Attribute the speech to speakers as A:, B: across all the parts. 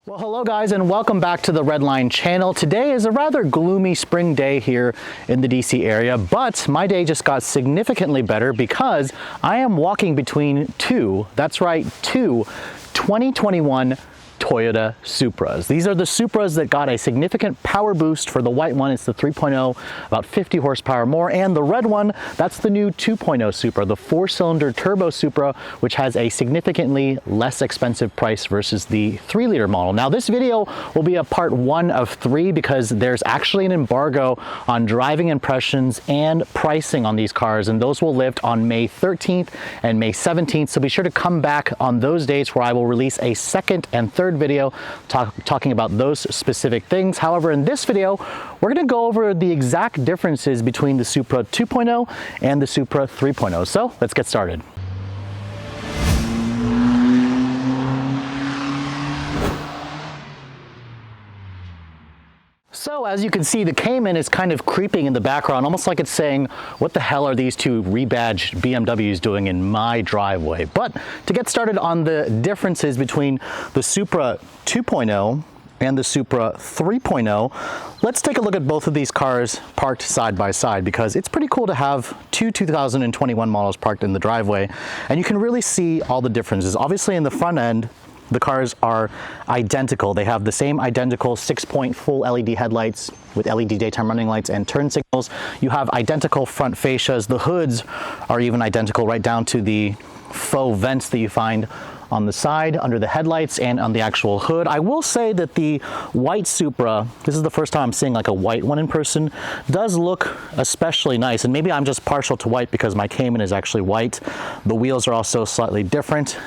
A: Well, hello guys, and welcome back to the Redline channel. Today is a rather gloomy spring day here in the DC area, but my day just got significantly better because I am walking between two 2021 Toyota Supras. These are the Supras that got a significant power boost. For the white one, it's the 3.0, about 50 horsepower more, and the red one, that's the new 2.0 Supra, the 4-cylinder turbo Supra, which has a significantly less expensive price versus the 3-liter model. Now, this video will be a part 1 of 3 because there's actually an embargo on driving impressions and pricing on these cars, and those will lift on May 13th and May 17th, so be sure to come back on those dates where I will release a second and third video talking about those specific things. However, in this video, we're going to go over the exact differences between the Supra 2.0 and the Supra 3.0. So let's get started. So as you can see, the Cayman is kind of creeping in the background, almost like it's saying, what the hell are these two rebadged BMWs doing in my driveway? But to get started on the differences between the Supra 2.0 and the Supra 3.0, let's take a look at both of these cars parked side by side, because it's pretty cool to have two 2021 models parked in the driveway, and you can really see all the differences. Obviously in the front end, the cars are identical. They have the same identical 6-point full LED headlights with LED daytime running lights and turn signals. You have identical front fascias. The hoods are even identical, right down to the faux vents that you find on the side, under the headlights, and on the actual hood. I will say that the white Supra, this is the first time I'm seeing like a white one in person, does look especially nice. And maybe I'm just partial to white because my Cayman is actually white. The wheels are also slightly different.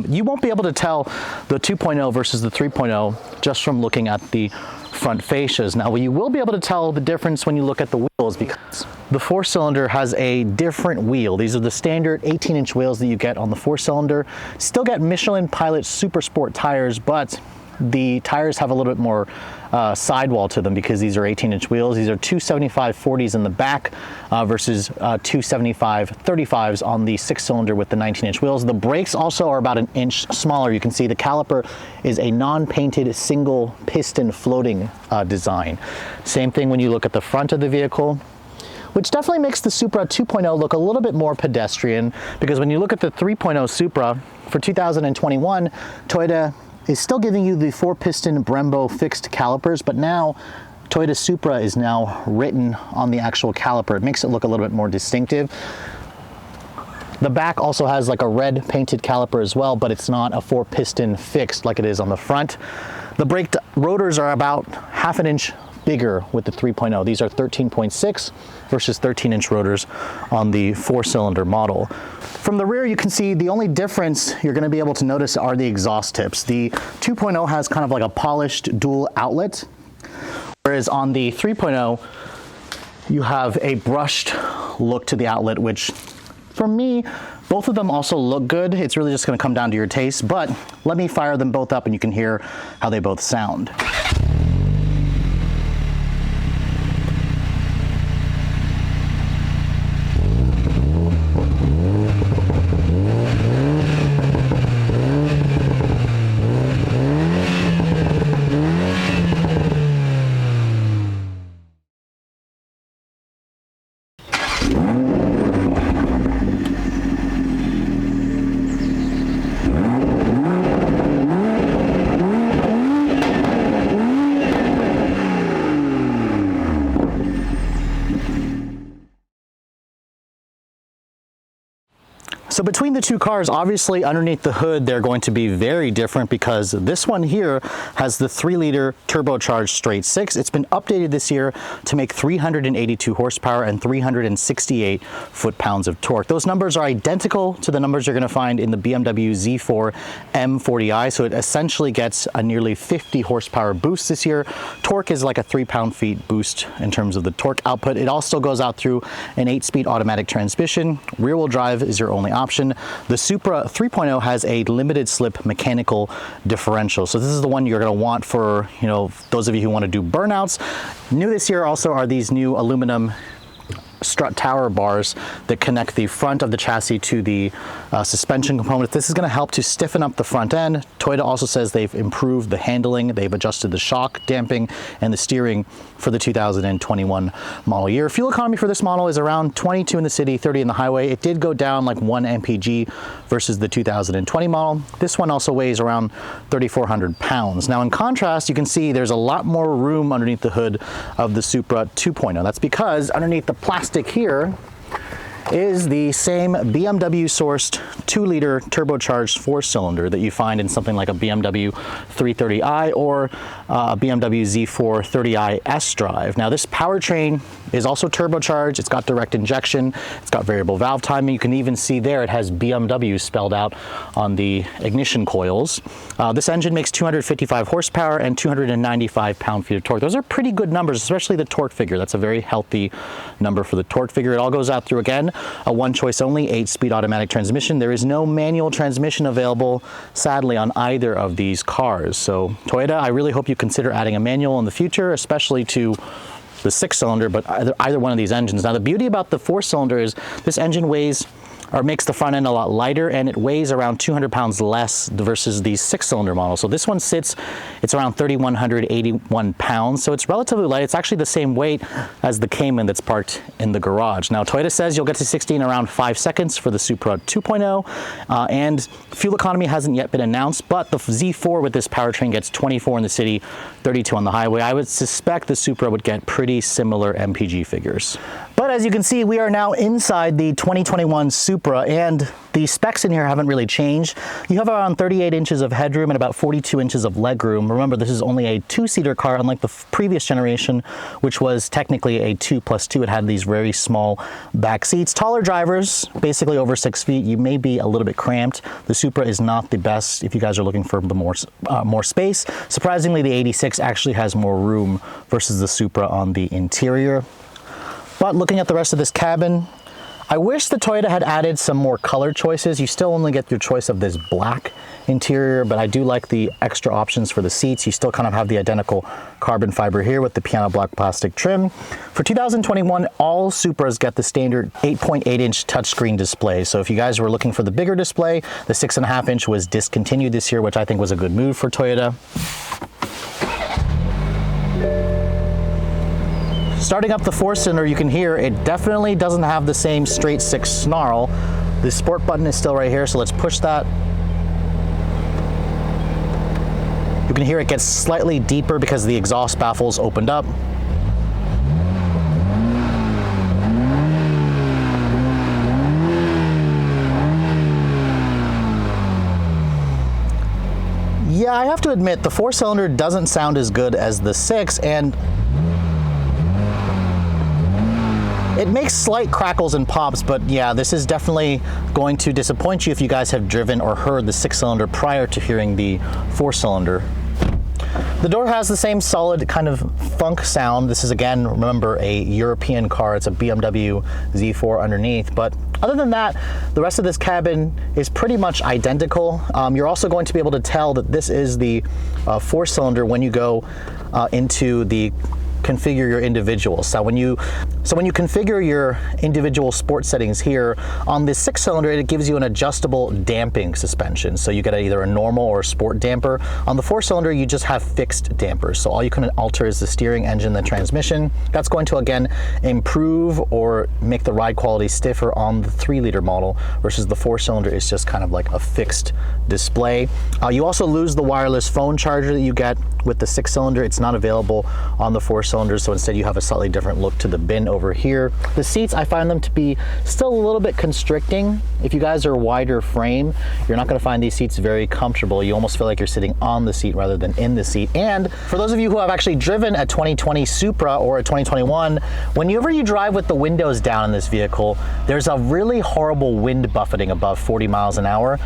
A: You won't be able to tell the 2.0 versus the 3.0 just from looking at the front fascias. Now, you will be able to tell the difference when you look at the wheels, because the 4-cylinder has a different wheel. These are the standard 18-inch wheels that you get on the 4-cylinder. Still get Michelin Pilot Super Sport tires, but the tires have a little bit more sidewall to them because these are 18-inch wheels. These are 275 40s in the back versus 275 35s on the 6-cylinder with the 19-inch wheels. The brakes also are about an inch smaller. You can see the caliper is a non-painted single piston floating design. Same thing when you look at the front of the vehicle, which definitely makes the Supra 2.0 look a little bit more pedestrian, because when you look at the 3.0 Supra for 2021, Toyota is still giving you the 4-piston Brembo fixed calipers, but now Toyota Supra is now written on the actual caliper. It makes it look a little bit more distinctive. The back also has like a red painted caliper as well, but it's not a 4-piston fixed like it is on the front. The braked rotors are about half an inch bigger with the 3.0. These are 13.6 versus 13-inch rotors on the 4-cylinder model. From the rear, you can see the only difference you're going to be able to notice are the exhaust tips. The 2.0 has kind of like a polished dual outlet, whereas on the 3.0, you have a brushed look to the outlet, which for me, both of them also look good. It's really just going to come down to your taste, but let me fire them both up and you can hear how they both sound. So between the two cars, obviously underneath the hood, they're going to be very different, because this one here has the 3-liter turbocharged straight 6. It's been updated this year to make 382 horsepower and 368 foot-pounds of torque. Those numbers are identical to the numbers you're going to find in the BMW Z4 M40i, so it essentially gets a nearly 50 horsepower boost this year. Torque is like a 3 pound-feet boost in terms of the torque output. It also goes out through an 8-speed automatic transmission. Rear-wheel drive is your only option. The Supra 3.0 has a limited slip mechanical differential. So this is the one you're going to want for, those of you who want to do burnouts. New this year also are these new aluminum strut tower bars that connect the front of the chassis to the suspension component. This is going to help to stiffen up the front end. Toyota also says they've improved the handling, they've adjusted the shock, damping, and the steering for the 2021 model year. Fuel economy for this model is around 22 in the city, 30 in the highway. It did go down like 1 mpg versus the 2020 model. This one also weighs around 3,400 pounds. Now in contrast, you can see there's a lot more room underneath the hood of the Supra 2.0. That's because underneath the plastic here is the same BMW sourced 2-liter turbocharged 4-cylinder that you find in something like a BMW 330i or a BMW Z4 30i S-Drive. Now this powertrain is also turbocharged, it's got direct injection, it's got variable valve timing. You can even see there it has BMW spelled out on the ignition coils. This engine makes 255 horsepower and 295 pound-feet of torque. Those are pretty good numbers, especially the torque figure. That's a very healthy number for the torque figure. It all goes out through, again, a one-choice only 8-speed automatic transmission. There is no manual transmission available, sadly, on either of these cars. So Toyota, I really hope you consider adding a manual in the future, especially to the 6-cylinder, but either one of these engines. Now the beauty about the 4-cylinder is this engine weighs or makes the front end a lot lighter, and it weighs around 200 pounds less versus the 6-cylinder model. So this one sits, it's around 3,181 pounds, so it's relatively light. It's actually the same weight as the Cayman that's parked in the garage. Now Toyota says you'll get to 60 in around 5 seconds for the Supra 2.0, and fuel economy hasn't yet been announced, but the Z4 with this powertrain gets 24 in the city, 32 on the highway. I would suspect the Supra would get pretty similar MPG figures. But as you can see, we are now inside the 2021 Supra, and the specs in here haven't really changed. You have around 38 inches of headroom and about 42 inches of legroom. Remember, this is only a 2-seater car, unlike the previous generation, which was technically a 2+2. It had these very small back seats. Taller drivers, basically over 6 feet, you may be a little bit cramped. The Supra is not the best if you guys are looking for the more space. Surprisingly, the 86 actually has more room versus the Supra on the interior. But looking at the rest of this cabin, I wish the Toyota had added some more color choices. You still only get your choice of this black interior, but I do like the extra options for the seats. You still kind of have the identical carbon fiber here with the piano black plastic trim. For 2021, all Supras get the standard 8.8-inch touchscreen display. So if you guys were looking for the bigger display, the 6.5-inch was discontinued this year, which I think was a good move for Toyota. Starting up the 4-cylinder, you can hear it definitely doesn't have the same straight 6 snarl. The sport button is still right here, so let's push that. You can hear it gets slightly deeper because the exhaust baffles opened up. Yeah, I have to admit, the 4-cylinder doesn't sound as good as the 6, and it makes slight crackles and pops, but yeah, this is definitely going to disappoint you if you guys have driven or heard the 6-cylinder prior to hearing the 4-cylinder. The door has the same solid kind of funk sound. This is, again, remember, a European car. It's a BMW Z4 underneath, but other than that, the rest of this cabin is pretty much identical. You're also going to be able to tell that this is the 4-cylinder when you go into the configure your individual. So when you configure your individual sport settings here, on this 6-cylinder, it gives you an adjustable damping suspension. So you get either a normal or a sport damper. On the 4-cylinder, you just have fixed dampers. So all you can alter is the steering, engine, the transmission. That's going to, again, improve or make the ride quality stiffer on the 3-liter model versus the 4-cylinder is just kind of like a fixed display. You also lose the wireless phone charger that you get with the 6-cylinder. It's not available on the 4-cylinder, so instead you have a slightly different look to the bin over here. The seats, I find them to be still a little bit constricting. If you guys are wider frame, you're not going to find these seats very comfortable. You almost feel like you're sitting on the seat rather than in the seat. And for those of you who have actually driven a 2020 Supra or a 2021, whenever you drive with the windows down in this vehicle, there's a really horrible wind buffeting above 40 miles an hour.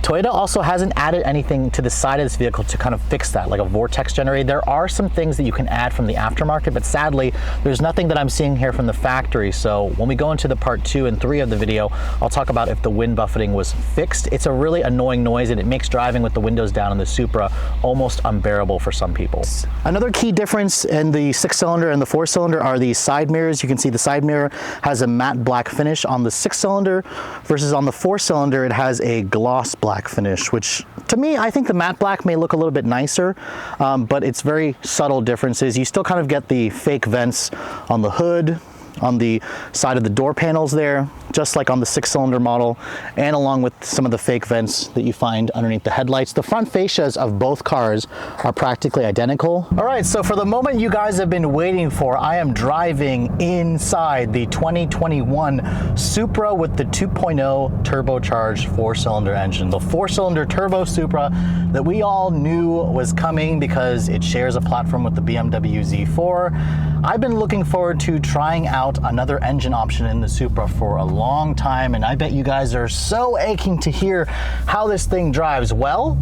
A: Toyota also hasn't added anything to the side of this vehicle to kind of fix that, like a vortex generator. There are some things that you can add from the aftermarket, but sadly, there's nothing that I'm seeing here from the factory. So when we go into the part 2 and 3 of the video, I'll talk about if the wind buffeting was fixed. It's a really annoying noise, and it makes driving with the windows down in the Supra almost unbearable for some people. Another key difference in the 6-cylinder and the 4-cylinder are the side mirrors. You can see the side mirror has a matte black finish on the 6-cylinder versus on the 4-cylinder, it has a gloss black finish, which to me, I think the matte black may look a little bit nicer, but it's very subtle differences. You still kind of get the fake vents on the hood, on the side of the door panels there, just like on the 6-cylinder model, and along with some of the fake vents that you find underneath the headlights. The front fascias of both cars are practically identical. All right, so for the moment you guys have been waiting for, I am driving inside the 2021 Supra with the 2.0 turbocharged 4-cylinder engine. The 4-cylinder turbo Supra that we all knew was coming because it shares a platform with the BMW Z4. I've been looking forward to trying out another engine option in the Supra for a long time, and I bet you guys are so aching to hear how this thing drives. Well,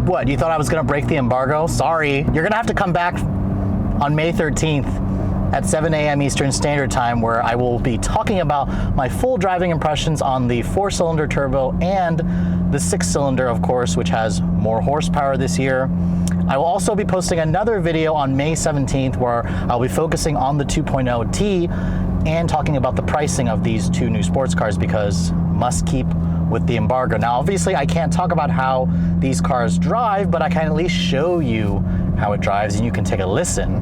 A: what, you thought I was gonna break the embargo? Sorry, you're gonna have to come back on May 13th at 7 a.m. Eastern Standard Time, where I will be talking about my full driving impressions on the 4-cylinder turbo and the 6-cylinder, of course, which has more horsepower this year. I will also be posting another video on May 17th where I'll be focusing on the 2.0T and talking about the pricing of these two new sports cars, because must keep with the embargo. Now, obviously, I can't talk about how these cars drive, but I can at least show you how it drives, and you can take a listen.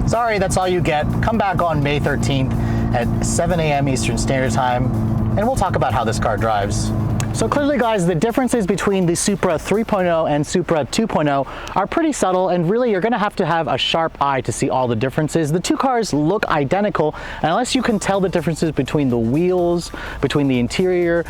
A: Sorry, that's all you get. Come back on May 13th at 7 a.m. Eastern Standard Time, and we'll talk about how this car drives. So clearly, guys, the differences between the Supra 3.0 and Supra 2.0 are pretty subtle, and really you're gonna have to have a sharp eye to see all the differences. The two cars look identical, and unless you can tell the differences between the wheels, between the interior,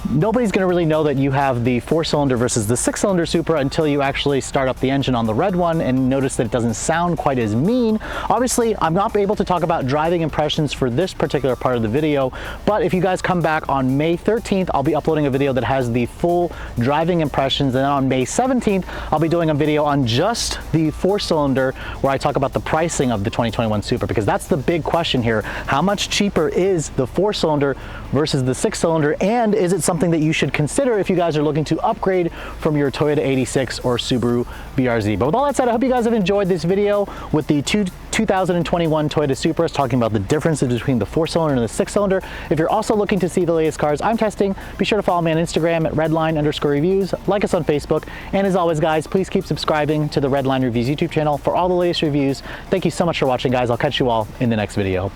A: nobody's gonna really know that you have the 4-cylinder versus the 6-cylinder Supra until you actually start up the engine on the red one and notice that it doesn't sound quite as mean. Obviously, I'm not able to talk about driving impressions for this particular part of the video, but if you guys come back on May 13th, I'll be uploading a video that has the full driving impressions, and then on May 17th, I'll be doing a video on just the 4-cylinder where I talk about the pricing of the 2021 Supra, because that's the big question here. How much cheaper is the 4-cylinder versus the 6-cylinder, and is it something that you should consider if you guys are looking to upgrade from your Toyota 86 or Subaru BRZ. But with all that said, I hope you guys have enjoyed this video with the 2021 Toyota Supras, talking about the differences between the 4-cylinder and the 6-cylinder. If you're also looking to see the latest cars I'm testing, be sure to follow me on Instagram at redline_reviews, like us on Facebook, and as always, guys, please keep subscribing to the Redline Reviews YouTube channel for all the latest reviews. Thank you so much for watching, guys. I'll catch you all in the next video.